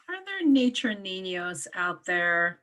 Are there nature niños out there?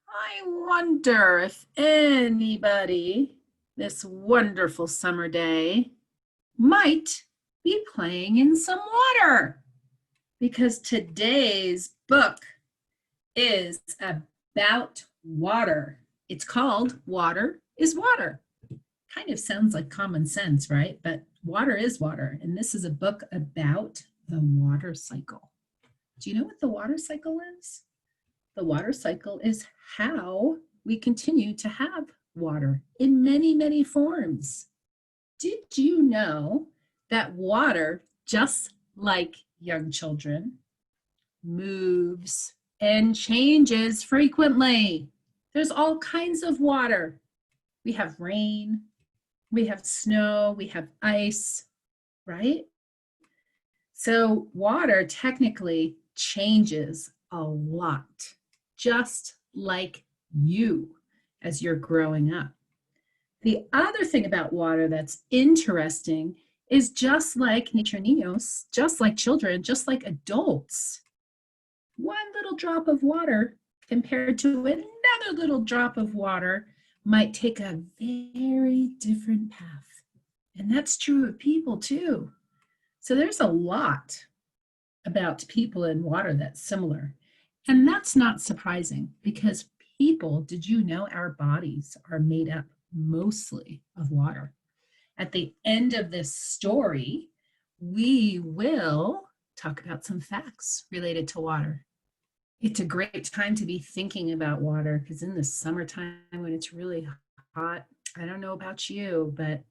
I wonder if anybody this wonderful summer day might be playing in some water because today's book is about water. It's called Water is Water. Kind of sounds like common sense, right? But water is water. And this is a book about the water cycle. Do you know what the water cycle is? The water cycle is how we continue to have water in many, many forms. Did you know that water, just like young children, moves and changes frequently? There's all kinds of water. We have rain, we have snow, we have ice, right? So water technically changes a lot, just like you as you're growing up. The other thing about water that's interesting is just like nature niños, just like children, just like adults, one little drop of water compared to another little drop of water might take a very different path. And that's true of people too. So there's a lot about people and water that's similar. And that's not surprising because people, did you know our bodies are made up mostly of water? At the end of this story, we will talk about some facts related to water. It's a great time to be thinking about water because in the summertime when it's really hot, I don't know about you, but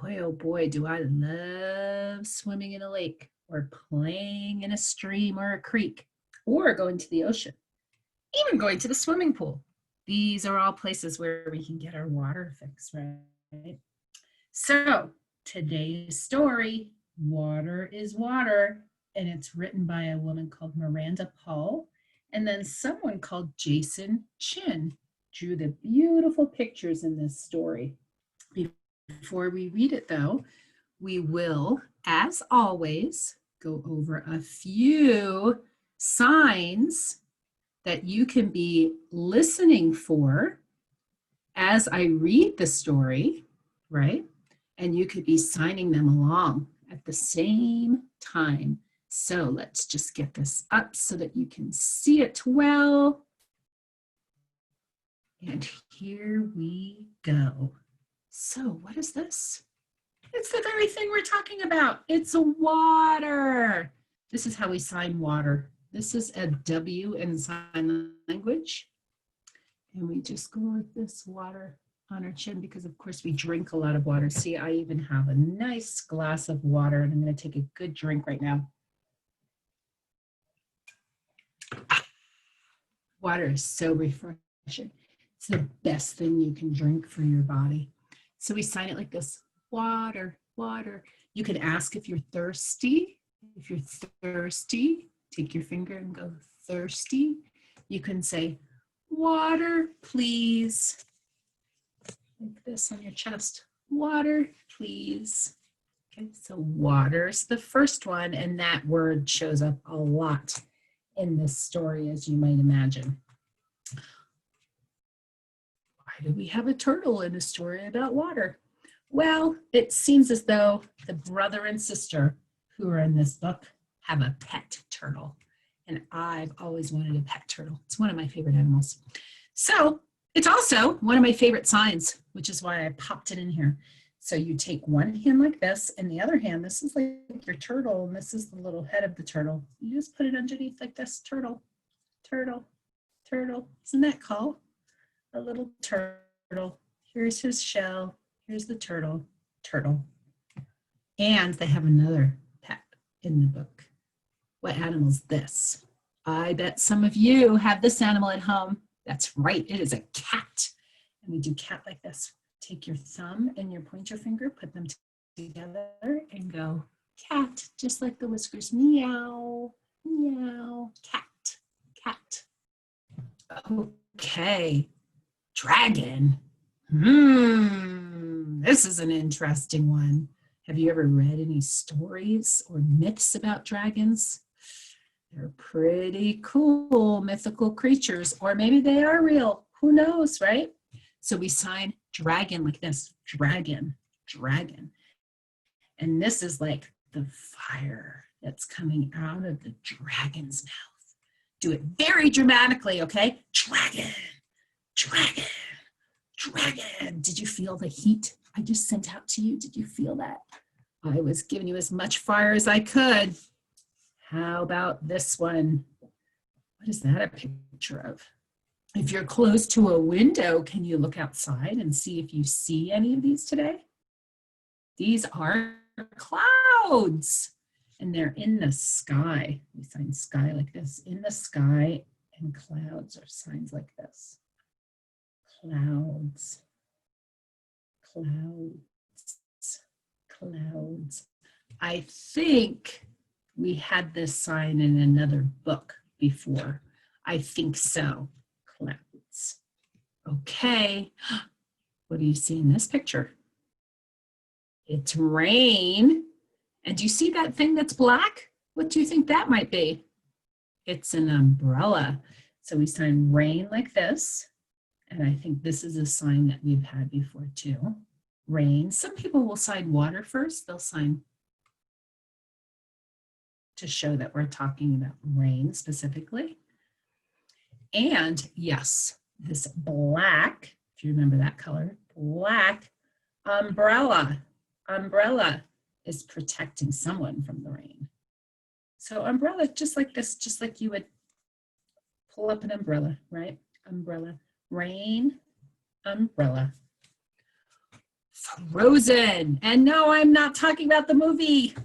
boy, oh boy, do I love swimming in a lake or playing in a stream or a creek or going to the ocean, even going to the swimming pool. These are all places where we can get our water fix, right? So today's story, Water is Water, and it's written by a woman called Miranda Paul, and then someone called Jason Chin drew the beautiful pictures in this story. Before we read it though, we will, as always, go over a few signs that you can be listening for as I read the story, right? And you could be signing them along at the same time. So let's just get this up so that you can see it well. And here we go. So what is this? It's the very thing we're talking about. It's water. This is how we sign water. This is a W in sign language. And we just go with this water on our chin because of course we drink a lot of water. See, I even have a nice glass of water and I'm going to take a good drink right now. Water is so refreshing. It's the best thing you can drink for your body. So we sign it like this, water, water. You can ask if you're thirsty. If you're thirsty, take your finger and go thirsty. You can say, water, please. Like this on your chest, water, please. Okay, so water's the first one, and that word shows up a lot in this story, as you might imagine. Why do we have a turtle in a story about water? Well, it seems as though the brother and sister who are in this book have a pet turtle. And I've always wanted a pet turtle. It's one of my favorite animals. So it's also one of my favorite signs, which is why I popped it in here. So you take one hand like this, and the other hand, this is like your turtle, and this is the little head of the turtle. You just put it underneath like this, turtle, turtle, turtle. Isn't that cool? A little turtle. Here's his shell. Here's the turtle, turtle. And they have another pet in the book. What animal is this? I bet some of you have this animal at home. That's right, it is a cat. And we do cat like this. Take your thumb and your pointer finger, put them together and go cat, just like the whiskers. Meow, meow, cat, cat. Okay, dragon. This is an interesting one. Have you ever read any stories or myths about dragons? They're pretty cool mythical creatures, or maybe they are real. Who knows, right? So we sign dragon like this, dragon, dragon. And this is like the fire that's coming out of the dragon's mouth. Do it very dramatically, okay? Dragon, dragon, dragon. Did you feel the heat I just sent out to you? Did you feel that? I was giving you as much fire as I could. How about this one? What is that a picture of? If you're close to a window, can you look outside and see if you see any of these today? These are clouds, and they're in the sky. We sign sky like this, in the sky, and clouds are signs like this. Clouds, clouds, clouds. I think we had this sign in another book before. I think so. Clouds. Okay. What do you see in this picture? It's rain. And do you see that thing that's black? What do you think that might be? It's an umbrella. So we sign rain like this. And I think this is a sign that we've had before too. Rain. Some people will sign water first. They'll sign to show that we're talking about rain specifically. And yes, this black, if you remember that color, black umbrella. Umbrella is protecting someone from the rain. So umbrella, just like this, just like you would pull up an umbrella, right? Umbrella, rain, umbrella. Frozen. And no, I'm not talking about the movie.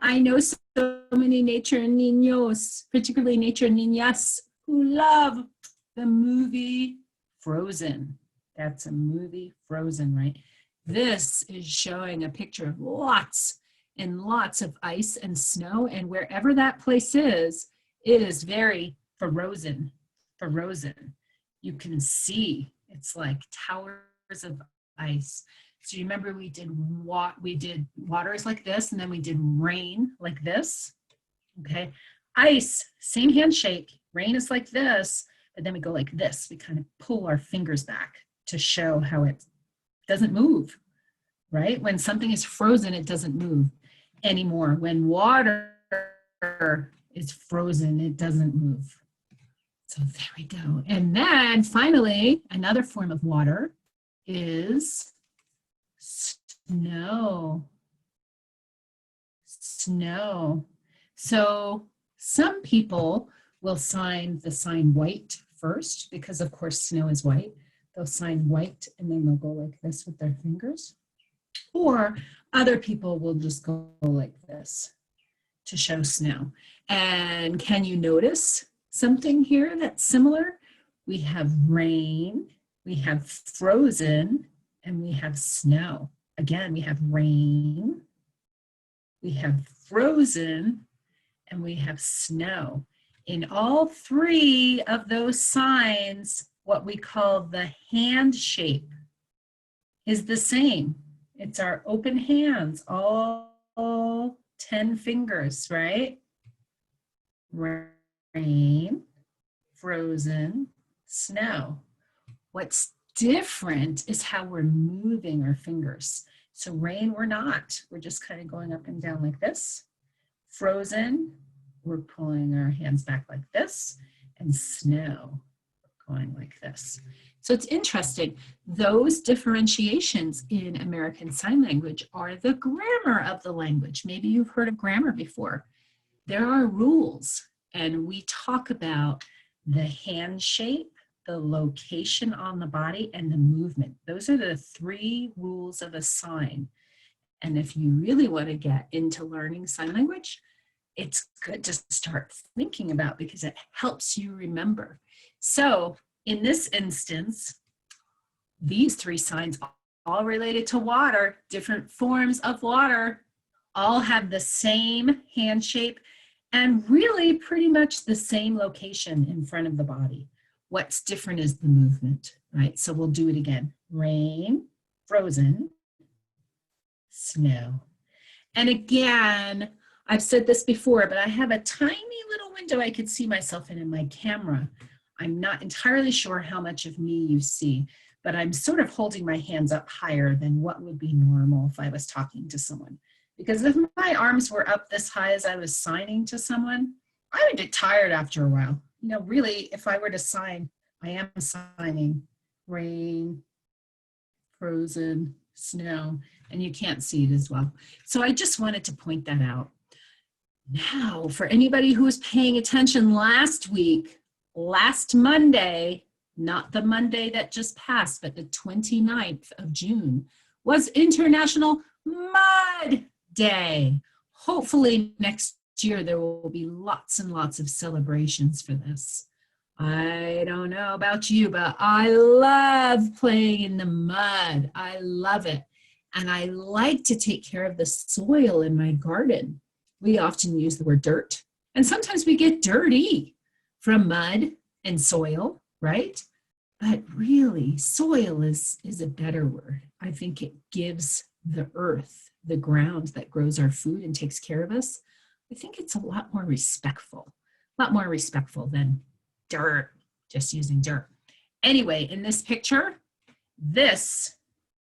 I know so many nature niños, particularly nature niñas, who love the movie Frozen. That's a movie, Frozen, right? This is showing a picture of lots and lots of ice and snow, and wherever that place is, it is very frozen, frozen. You can see it's like towers of ice. So you remember we did water is like this, and then we did rain like this, okay? Ice, same handshake. Rain is like this, but then we go like this. We kind of pull our fingers back to show how it doesn't move, right? When something is frozen, it doesn't move anymore. When water is frozen, it doesn't move. So there we go. And then finally, another form of water is snow. Snow. So some people will sign the sign white first because of course snow is white. They'll sign white and then they'll go like this with their fingers. Or other people will just go like this to show snow. And can you notice something here that's similar? We have rain, we have frozen, and we have snow. Again, we have rain, we have frozen, and we have snow. In all three of those signs, what we call the hand shape is the same. It's our open hands, all 10 fingers, right? Rain, frozen, snow. What's different is how we're moving our fingers. So rain, we're not. We're just kind of going up and down like this. Frozen, we're pulling our hands back like this. And snow, going like this. So it's interesting. Those differentiations in American Sign Language are the grammar of the language. Maybe you've heard of grammar before. There are rules, and we talk about the hand shape, the location on the body, and the movement. Those are the three rules of a sign. And if you really want to get into learning sign language, it's good to start thinking about because it helps you remember. So in this instance, these three signs all related to water, different forms of water, all have the same hand shape and really pretty much the same location in front of the body. What's different is the movement, right? So we'll do it again. Rain, frozen, snow. And again, I've said this before, but I have a tiny little window I could see myself in my camera. I'm not entirely sure how much of me you see, but I'm sort of holding my hands up higher than what would be normal if I was talking to someone. Because if my arms were up this high as I was signing to someone, I would get tired after a while. You know, really, if I were to sign, I am signing rain, frozen, snow, and you can't see it as well. So I just wanted to point that out. Now, for anybody who was paying attention last week, last Monday, not the Monday that just passed, but the 29th of June, was International Mud Day. Hopefully next year there will be lots and lots of celebrations for this. I don't know about you, but I love playing in the mud. I love it. And I like to take care of the soil in my garden. We often use the word dirt. And sometimes we get dirty from mud and soil, right? But really, soil is a better word. I think it gives the earth, the ground that grows our food and takes care of us. I think it's a lot more respectful than dirt, just using dirt. Anyway, in this picture, this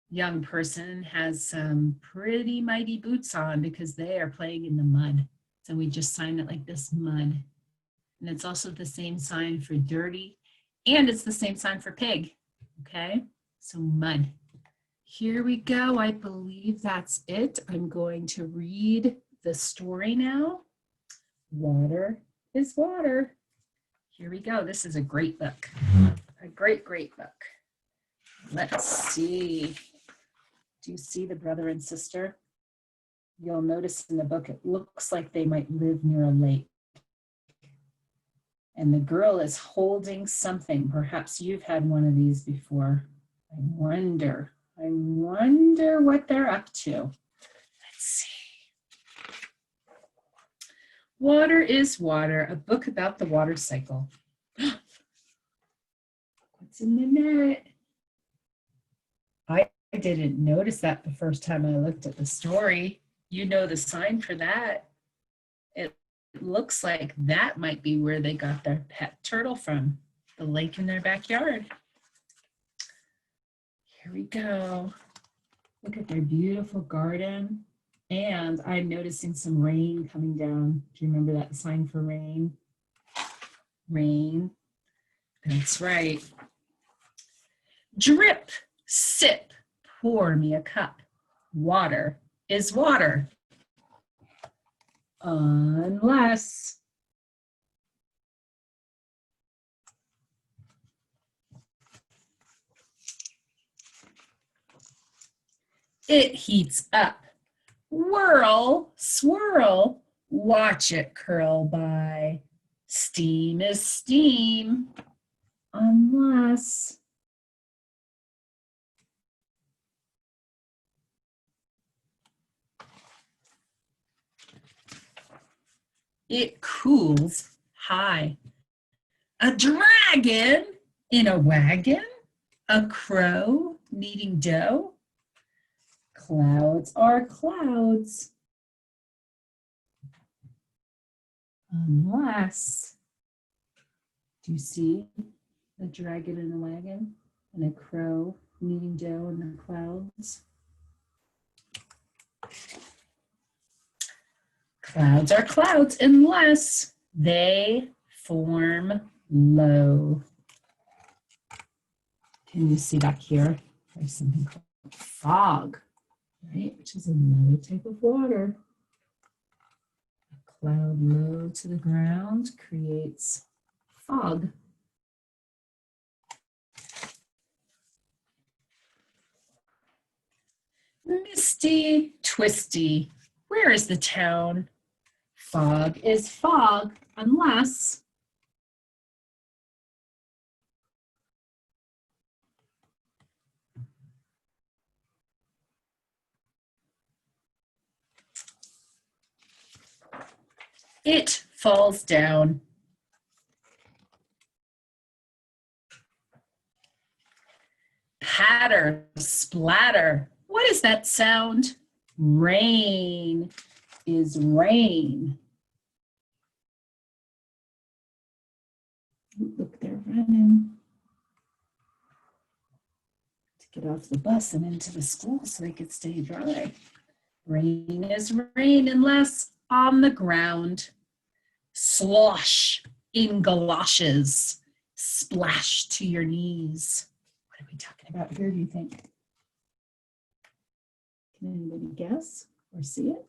young person has some pretty mighty boots on because they are playing in the mud. So we just signed it like this, mud. And it's also the same sign for dirty, and it's the same sign for pig, okay? So mud. Here we go. I believe that's it. I'm going to read the story now. Water is water. Here we go. This is a great book. A great, great book. Let's see. Do you see the brother and sister? You'll notice in the book, it looks like they might live near a lake. And the girl is holding something. Perhaps you've had one of these before. I wonder what they're up to. Let's see. Water is Water, a book about the water cycle. What's in the net? I didn't notice that the first time I looked at the story. You know the sign for that. It looks like that might be where they got their pet turtle from, the lake in their backyard. Here we go. Look at their beautiful garden. And I'm noticing some rain coming down. Do you remember that sign for rain? Rain. That's right. Drip, sip, pour me a cup. Water is water. Unless it heats up. Whirl, swirl, watch it curl by. Steam is steam, unless it cools high. A dragon in a wagon, a crow kneading dough. Clouds are clouds, unless, do you see the dragon in a wagon and a crow kneading dough in the clouds? Clouds are clouds unless they form low. Can you see back here? There's something called fog, right? Which is another type of water. A cloud low to the ground creates fog. Misty, twisty, where is the town? Fog is fog unless it falls down. Patter, splatter. What is that sound? Rain is rain. Ooh, look, they're running to get off the bus and into the school so they could stay dry. Rain is rain unless on the ground. Slosh in galoshes, splash to your knees. What are we talking about here, do you think? Can anybody guess or see it?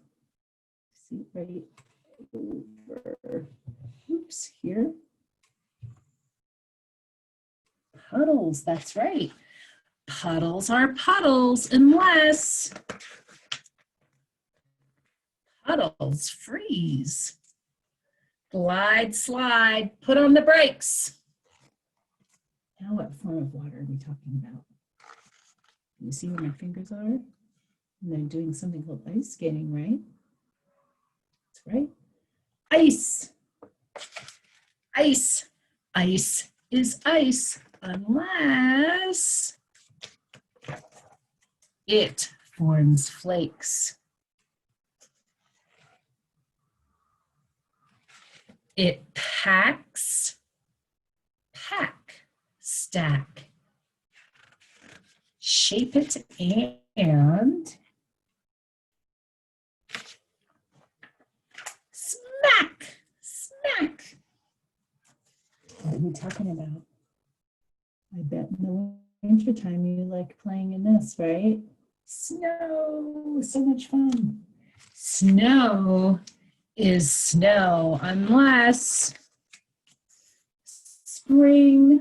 See it right over, oops, here. Puddles, that's right. Puddles are puddles unless puddles freeze. Glide, slide, put on the brakes. Now what form of water are we talking about? Can you see where my fingers are? And they're doing something called ice skating, right? That's right. Ice. Ice. Ice is ice unless it forms flakes. It packs, pack, stack. Shape it and smack, smack. What are we talking about? I bet in the winter time you like playing in this, right? Snow, so much fun. Snow is snow unless spring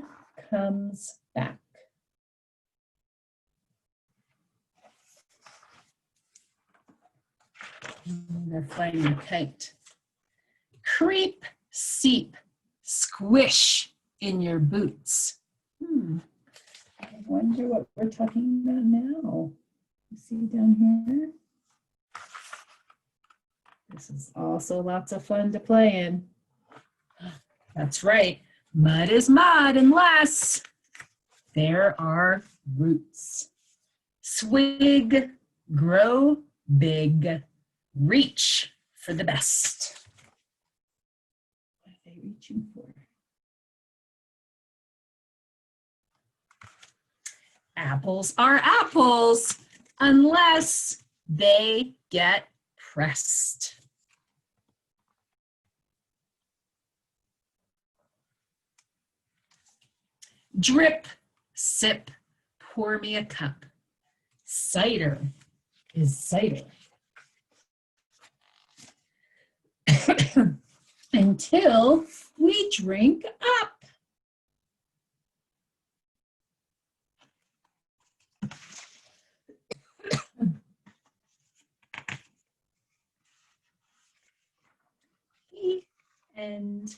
comes back. They're flying a kite. Creep, seep, squish in your boots. I wonder what we're talking about now. You see down here? This is also lots of fun to play in. That's right. Mud is mud unless there are roots. Swig, grow big, reach for the best. What are they reaching for? Apples are apples unless they get pressed. Drip, sip, pour me a cup. Cider is cider. Until we drink up. And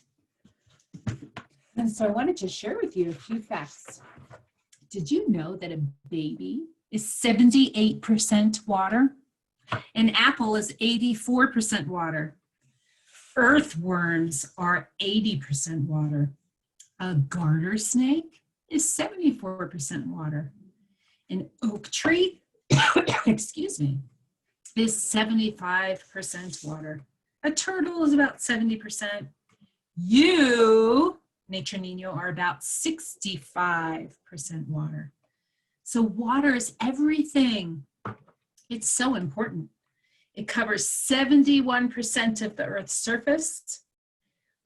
so I wanted to share with you a few facts. Did you know that a baby is 78% water? An apple is 84% water. Earthworms are 80% water. A garter snake is 74% water. An oak tree, excuse me, is 75% water. A turtle is about 70%. You, Nature Nino, are about 65% water. So water is everything. It's so important. It covers 71% of the Earth's surface.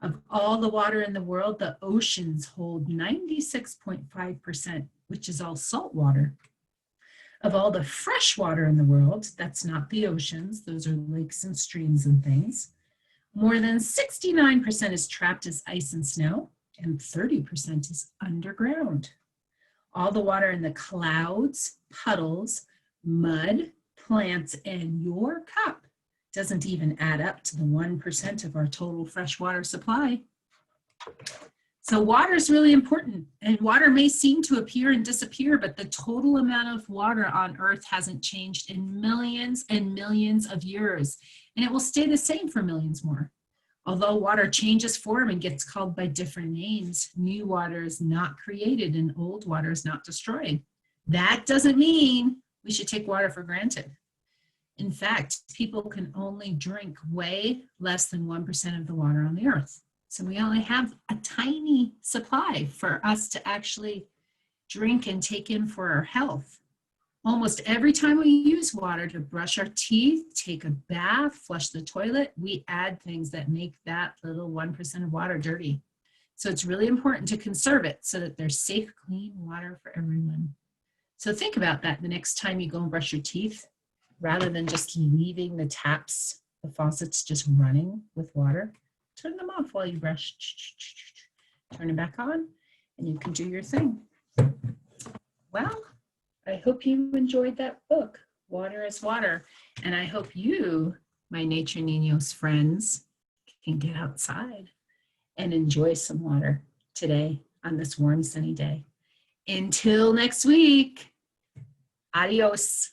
Of all the water in the world, the oceans hold 96.5%, which is all salt water. Of all the fresh water in the world, that's not the oceans, those are lakes and streams and things, more than 69% is trapped as ice and snow, and 30% is underground. All the water in the clouds, puddles, mud, plants, and your cup doesn't even add up to the 1% of our total freshwater supply. So water is really important, and water may seem to appear and disappear, but the total amount of water on Earth hasn't changed in millions and millions of years, and it will stay the same for millions more. Although water changes form and gets called by different names, new water is not created and old water is not destroyed. That doesn't mean we should take water for granted. In fact, people can only drink way less than 1% of the water on the earth. So we only have a tiny supply for us to actually drink and take in for our health. Almost every time we use water to brush our teeth, take a bath, flush the toilet, we add things that make that little 1% of water dirty. So it's really important to conserve it so that there's safe, clean water for everyone. So think about that the next time you go and brush your teeth, rather than just leaving the taps, the faucets just running with water. Turn them off while you brush. Turn them back on, and you can do your thing. Well, I hope you enjoyed that book, Water is Water. And I hope you, my Nature Niños friends, can get outside and enjoy some water today on this warm, sunny day. Until next week, adios.